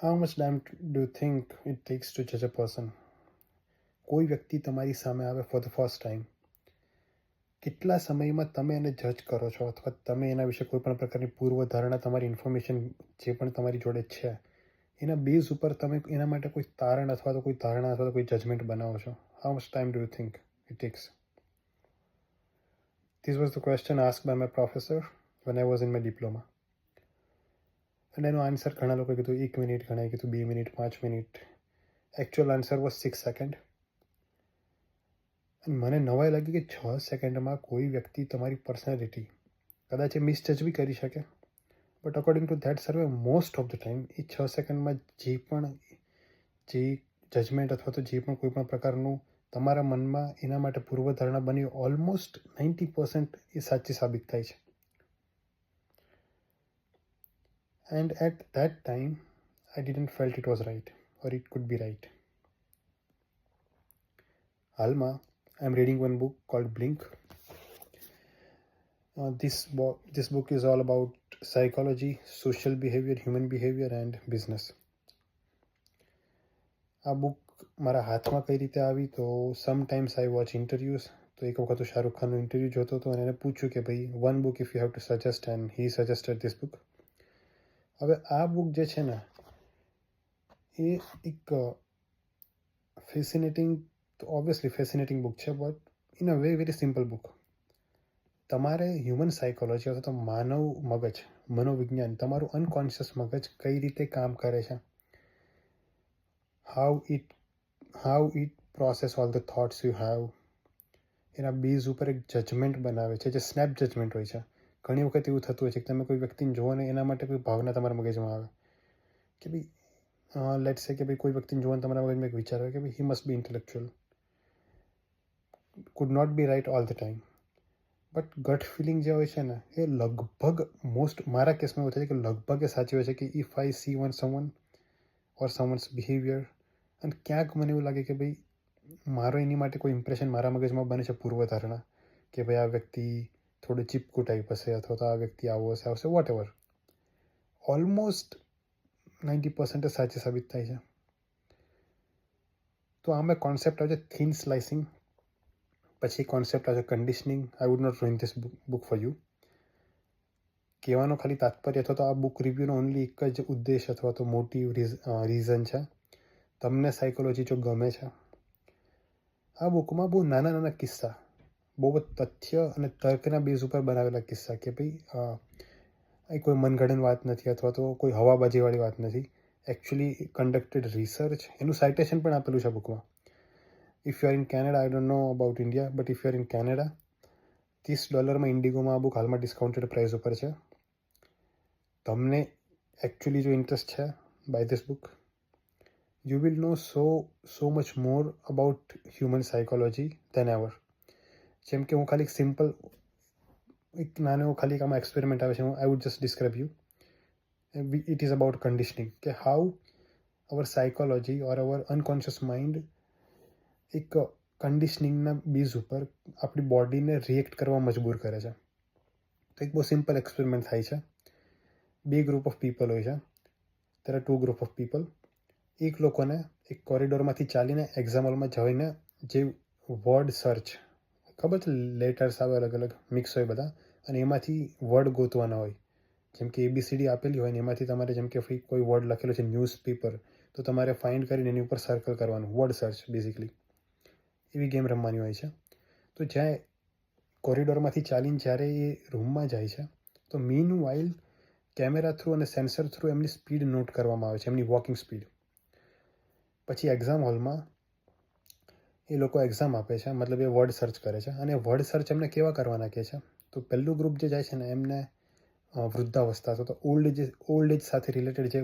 How much time do you think it takes to judge a person? કોઈ વ્યક્તિ તમારી સામે આવે ફોર ધ ફર્સ્ટ ટાઈમ, કેટલા સમયમાં તમે એને જજ કરો છો અથવા તમે એના વિશે કોઈ પણ પ્રકારની પૂર્વધારણા, તમારી ઇન્ફોર્મેશન જે પણ તમારી જોડે છે એના બેઝ ઉપર તમે એના માટે કોઈ તારણ અથવા તો કોઈ ધારણા અથવા તો કોઈ જજમેન્ટ બનાવો છો? How much time do you think it tax? This was the question asked by my professor when I was in my diploma. અને એનો આન્સર ઘણા લોકોએ કીધું 1 મિનિટ, ઘણાએ કીધું 2 minute, 5 minute. Actual answer was 6 second. અને મને નવાઈ લાગી કે 6 સેકન્ડમાં કોઈ વ્યક્તિ તમારી પર્સનાલિટી કદાચ એ મિસજજ બી કરી શકે, but according to that survey most of the time એ 6 સેકન્ડમાં જે જજમેન્ટ અથવા તો જે પણ કોઈ પણ પ્રકારનું તમારા મનમાં એના માટે પૂર્વધારણા બની ઓલમોસ્ટ 90% એ સાચી સાબિત થાય છે. And at that time I didn't felt it was right or it could be right. હાલમાં I am reading one book called Blink. This book is all about psychology, social behavior, human behavior and business. આ book મારા હાથમાં કઈ રીતે આવી તો sometimes I watch interviews. તો એક વખત શાહરુખ ખાનનો ઇન્ટરવ્યૂ જોતો હતો અને એને પૂછ્યું કે ભાઈ one book if you have to suggest, and he suggested this book. હવે આ બુક જે છે ને એ એક ફેસિનેટિંગ, ઓબ્વિયસલી ફેસિનેટિંગ બુક છે, but in a very simple book. તમારે હ્યુમન સાયકોલોજી અથવા તો માનવ મગજ, મનોવિજ્ઞાન, તમારું અનકોન્શિયસ મગજ કઈ રીતે કામ કરે છે, how it process all the thoughts you have, એના બેઝ ઉપર એક જજમેન્ટ બનાવે છે જે સ્નેપ જજમેન્ટ હોય છે. ઘણી વખત એવું થતું હોય છે કે તમે કોઈ વ્યક્તિને જુઓ ને એના માટે કોઈ ભાવના તમારા મગજમાં આવે કે ભાઈ લેટ્સ સે કે ભાઈ કોઈ વ્યક્તિને જોવાને તમારા મગજમાં એક વિચાર આવે કે ભાઈ he must be intellectual. Could not be right all the time, but gut feeling જે હોય છે ને એ લગભગ મારા કેસમાં એવું થાય છે કે લગભગ એ સાચી હોય છે કે if I C someone or સમવન્સ behaviour, અને ક્યાંક મને એવું લાગે કે ભાઈ મારો એની માટે કોઈ ઇમ્પ્રેશન મારા મગજમાં બને છે, પૂર્વધારણા કે ભાઈ આ વ્યક્તિ થોડું ચીપકુ ટાઈપ હશે અથવા તો આ વ્યક્તિ આવો હશે, આવશે, વોટ એવર, ઓલમોસ્ટ 90% સાચી સાબિત થાય છે. તો આમાં કોન્સેપ્ટ આવે છે થિન સ્લાઇસિંગ, પછી કોન્સેપ્ટ આવે છે conditioning. I would not ruin this book for you. કહેવાનો ખાલી તાત્પર્ય અથવા તો આ બુક રિવ્યૂનો ઓનલી એક જ ઉદ્દેશ અથવા તો મોટી રીઝન છે, તમને સાયકોલોજી જો ગમે છે, આ બુકમાં બહુ નાના નાના કિસ્સા, બહુ તથ્ય અને તર્કના બેઝ ઉપર બનાવેલા કિસ્સા કે ભાઈ એ કોઈ મનગઢંત વાત નથી અથવા તો કોઈ હવાબાજીવાળી વાત નથી. એકચ્યુઅલી કન્ડક્ટેડ રિસર્ચ, એનું સાઇટેશન પણ આપેલું છે બુકમાં. If you are in Canada, I don't know about India, but if you are in Canada, $30 ઇન્ડિગોમાં આ બુક હાલમાં ડિસ્કાઉન્ટેડ પ્રાઇસ ઉપર છે. તમને એકચ્યુઅલી જો ઇન્ટરેસ્ટ છે by this book, you will know so much more about human psychology than ever. જેમ કે હું ખાલી સિમ્પલ એક નાનો ખાલી આમાં એક્સપેરિમેન્ટ આવે છે, I would just describe you. It is about conditioning, કે how our psychology or our unconscious mind એક કન્ડિશનિંગના બેઝ ઉપર આપણી બોડીને રિએક્ટ કરવા મજબૂર કરે છે. તો એક બહુ સિમ્પલ એક્સપેરિમેન્ટ થાય છે. 2 ગ્રુપ ઓફ પીપલ હોય છે. there are 2 group of people. એક લોકોને એક કોરિડોરમાંથી ચાલીને એક્ઝામ હોલમાં જઈને જે વર્ડ સર્ચ, ખબર છે લેટર્સ આવે અલગ અલગ મિક્સ હોય બધા, અને એમાંથી વર્ડ ગોતવાના હોય. જેમ કે ABCD આપેલી હોય ને એમાંથી તમારે જેમ કે કોઈ વર્ડ લખેલો છે ન્યૂઝપેપર, તો તમારે ફાઇન્ડ કરીને એની ઉપર સર્કલ કરવાનું, વર્ડ સર્ચ બેઝિકલી. એવી ગેમ રમવાની હોય છે. તો જ્યાં કોરિડોરમાંથી ચાલીને જ્યારે એ રૂમમાં જાય છે, તો મીન વાઇલ કેમેરા થ્રુ અને સેન્સર થ્રુ એમની સ્પીડ નોટ કરવામાં આવે છે, એમની વોકિંગ સ્પીડ. પછી એક્ઝામ હોલમાં એ લોકો એક્ઝામ આપે છે, મતલબ એ વર્ડ સર્ચ કરે છે, અને વર્ડ સર્ચ એમને કેવા કરવાના કહે છે. તો પહેલું ગ્રુપ જે જાય છે ને એમને વૃદ્ધાવસ્થા અથવા તો ઓલ્ડ એજ સાથે રિલેટેડ જે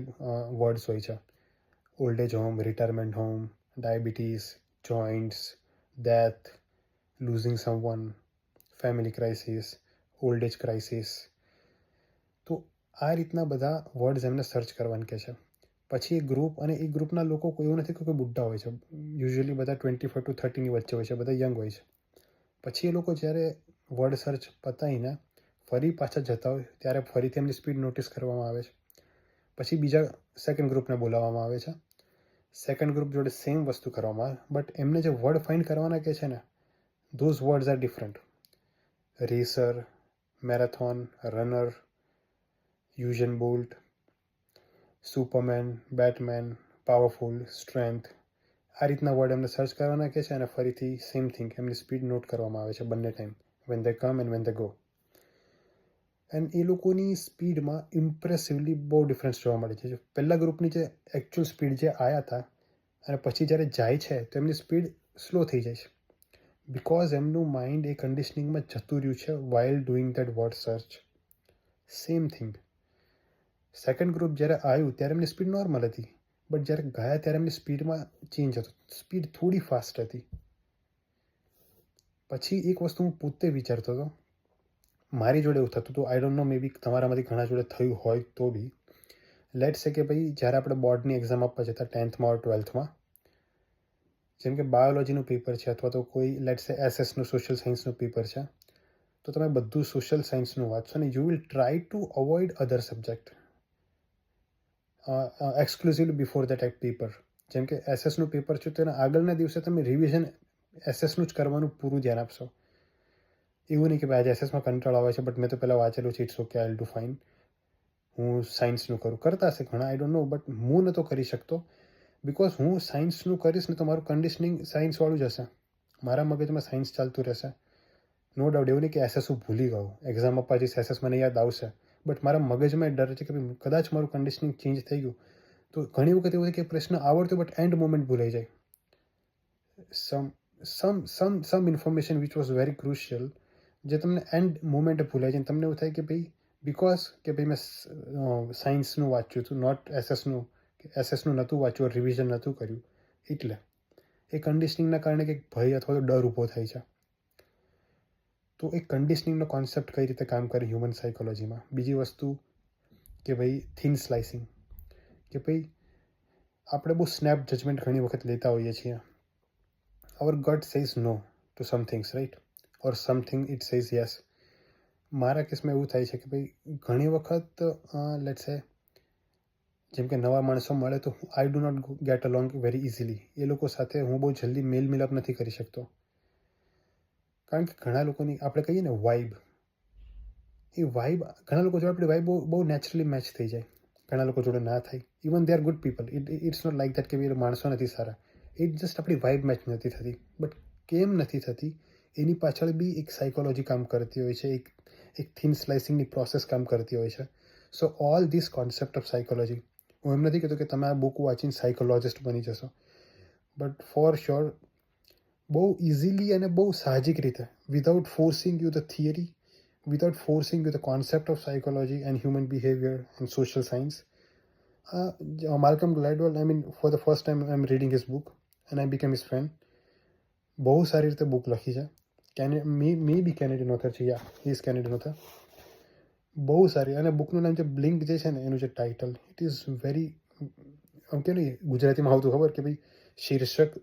વર્ડ્સ હોય છે, old age home, retirement home, diabetes, joints, death, losing someone, family crisis, old age crisis. તો આ રીતના બધા વર્ડ્સ એમને સર્ચ કરવાનું કહે છે. પછી એ ગ્રુપ, અને એ ગ્રુપના લોકો એવું નથી કે કોઈ બુઢ્ઢા હોય છે, યુઝ્યુઅલી બધા 24 to 30ની વચ્ચે હોય છે, બધા યંગ હોય છે. પછી એ લોકો જ્યારે વર્ડ સર્ચ પતાવીને ફરી પાછા જતા હોય ત્યારે ફરીથી એમની સ્પીડ નોટિસ કરવામાં આવે છે. પછી બીજા સેકન્ડ ગ્રુપને બોલાવવામાં આવે છે. સેકન્ડ ગ્રુપ જોડે સેમ વસ્તુ કરવામાં આવે, બટ એમને જે વર્ડ ફાઇન્ડ કરવાના કે છે ને, those words are different. Racer, marathon, runner, Usain Bolt, Superman, Batman, powerful, strength, આ રીતના વર્ડ એમને સર્ચ કરવાના કે છે, અને ફરીથી સેમ થિંગ એમની સ્પીડ નોટ કરવામાં આવે છે બંને time, when they come and when they go. And એ લોકોની સ્પીડમાં ઇમ્પ્રેસિવલી બહુ ડિફરન્સ જોવા મળે છે. પહેલા ગ્રુપની જે એકચ્યુઅલ સ્પીડ જે આવ્યા હતા અને પછી જ્યારે જાય છે તો એમની સ્પીડ સ્લો થઈ જાય છે, બિકોઝ એમનું માઇન્ડ એ કન્ડિશનિંગમાં જતું રહ્યું છે while doing that word search. Same thing. Second group જ્યારે આવ્યું ત્યારે એમની સ્પીડ નોર્મલ હતી, બટ જ્યારે ગયા ત્યારે એમની સ્પીડમાં ચેન્જ હતો, સ્પીડ થોડી ફાસ્ટ હતી. પછી એક વસ્તુ હું પોતે વિચારતો હતો, મારી જોડે એવું થતું હતું, આઈ ડોન્ટ નો, મે બી તમારામાંથી ઘણા જોડે થયું હોય તો બી. લેટ્સ સે કે ભાઈ જ્યારે આપણે બોર્ડની એક્ઝામ આપવા જતા 10th ઓર 12th, જેમ કે બાયોલોજીનું પેપર છે અથવા તો કોઈ લેટ્સ સે એસએસનું સોશિયલ સાયન્સનું પેપર છે, તો તમે બધું સોશિયલ સાયન્સનું વાંચશો અને you will try to avoid other subject exclusively before that paper. જેમ કે એસએસનું પેપર છે તો એના આગળના દિવસે તમે રિવિઝન એસએસનું જ કરવાનું પૂરું ધ્યાન આપશો. એવું નહીં કે ભાઈ આજે એસએસમાં કંટ્રોલ આવે છે બટ મેં તો પહેલાં વાંચેલું છે, it's okay, I will do fine, હું સાયન્સનું કરું. કરતા હશે ઘણા, આઈ ડોન્ટ નો, બટ હું નહોતો કરી શકતો, બિકોઝ હું સાયન્સનું કરીશ ને તો મારું કન્ડિશનિંગ સાયન્સવાળું જ હશે, મારા મગજમાં સાયન્સ ચાલતું રહેશે. નો ડાઉટ, એવું નહીં કે એસએસ હું ભૂલી ગયો, એક્ઝામ આપવા જઈશ એસએસ મને યાદ આવશે, બટ મારા મગજમાં ડર છે કે કદાચ મારું કન્ડિશનિંગ ચેન્જ થઈ ગયું તો ઘણી વખત એવું થાય કે પ્રશ્ન આવડતો બટ એન્ડ મોમેન્ટ ભૂલાઈ જાય. Some information which was very crucial, જે તમને એન્ડ મોમેન્ટ ભૂલાઈ જાય, તમને એવું થાય કે ભાઈ બિકોઝ કે ભાઈ મેં સાયન્સનું વાંચ્યું હતું, નોટ એસએસનું નહોતું વાંચ્યું, રિવિઝન નહોતું કર્યું, એટલે એ કન્ડિશનિંગના કારણે કંઈક ભય અથવા તો ડર ઊભો થાય છે. તો એ કન્ડિશનિંગનો કોન્સેપ્ટ કઈ રીતે કામ કરે હ્યુમન સાયકોલોજીમાં. બીજી વસ્તુ કે ભાઈ થિન સ્લાઇસિંગ, કે ભાઈ આપણે બહુ સ્નેપ જજમેન્ટ ઘણી વખત લેતા હોઈએ છીએ. Our gut says no to some things, right, or something it says yes. મારા કેસમાં એવું થાય છે કે ભાઈ ઘણી વખત લેટ્સ સે જેમ કે નવા માણસો મળે તો I do not get along very easily. એ લોકો સાથે હું બહુ જલ્દી મેલ મિલાપ નથી કરી શકતો, કારણ કે ઘણા લોકોની આપણે કહીએ ને વાઇબ, એ વાઇબ ઘણા લોકો જોડે આપણી વાઇબ બહુ નેચરલી મેચ થઈ જાય, ઘણા લોકો જોડે ના થાય. Even they are good people, it's not like that કે એ માણસો નથી સારા, ઇટ જસ્ટ આપણી વાઇબ મેચ નથી થતી. બટ કેમ નથી થતી એની પાછળ બી એક સાયકોલોજી કામ કરતી હોય છે, એક થિન સ્લાઇસિંગની પ્રોસેસ કામ કરતી હોય છે. સો all this concept of psychology, હું એમ નથી કહેતો કે તમે આ બુક વાંચીને સાયકોલોજિસ્ટ બની જશો, બટ ફોર શ્યોર બહુ ઇઝીલી અને બહુ સાહજિક રીતે, without forcing you the theory, without forcing you the concept of psychology and human behaviour and social science. Malcolm Gladwell, I mean for the first time I am reading his book and I became his friend. બહુ સારી રીતે book લખી છે. મે બી Canadian author છે, યા he is Canadian author. બહુ સારી. અને બુકનું નામ જે બ્લિંક જે છે ને, એનું જે ટાઇટલ, ઇટ ઇઝ વેરી, આમ કે નહીં ગુજરાતીમાં આવતું ખબર કે ભાઈ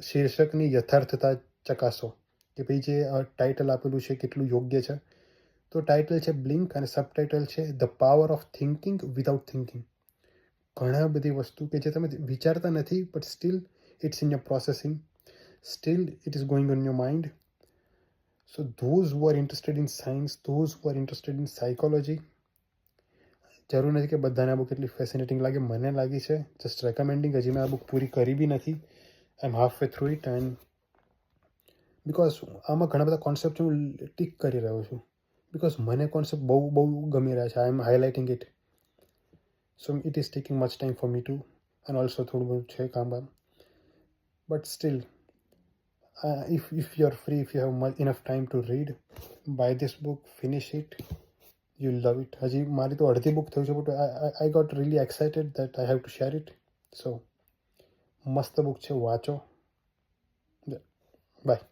શીર્ષકની યથાર્થતા ચકાસો, કે ભાઈ જે ટાઇટલ આપેલું છે કેટલું યોગ્ય છે. તો ટાઇટલ છે બ્લિંક અને સબ ટાઇટલ છે the power of thinking without thinking. ઘણા બધી વસ્તુ કે જે તમે વિચારતા નથી but still it's in your processing, still it is going on your mind. So those who are interested in science, those who are interested in psychology, જરૂર નથી કે બધાને આ બુક એટલી ફેસિનેટિંગ લાગે, મને લાગી છે. Just recommending. હજી મેં આ બુક પૂરી કરી બી નથી, I am halfway through it, and because આમાં ઘણા બધા કોન્સેપ્ટ હું ટીક કરી રહ્યો છું, બિકોઝ મને કોન્સેપ્ટ બહુ ગમી રહ્યા છે. I am highlighting it, so it is taking much time for me too, and also થોડું બધું છે કામ, but still if you are free, if you have enough time to read, buy this book, finish it, you'll love it. હજી મારી તો અડધી book થયું છે, but I got really excited that I have to share it. So મસ્ત book છે, વાંચો. By.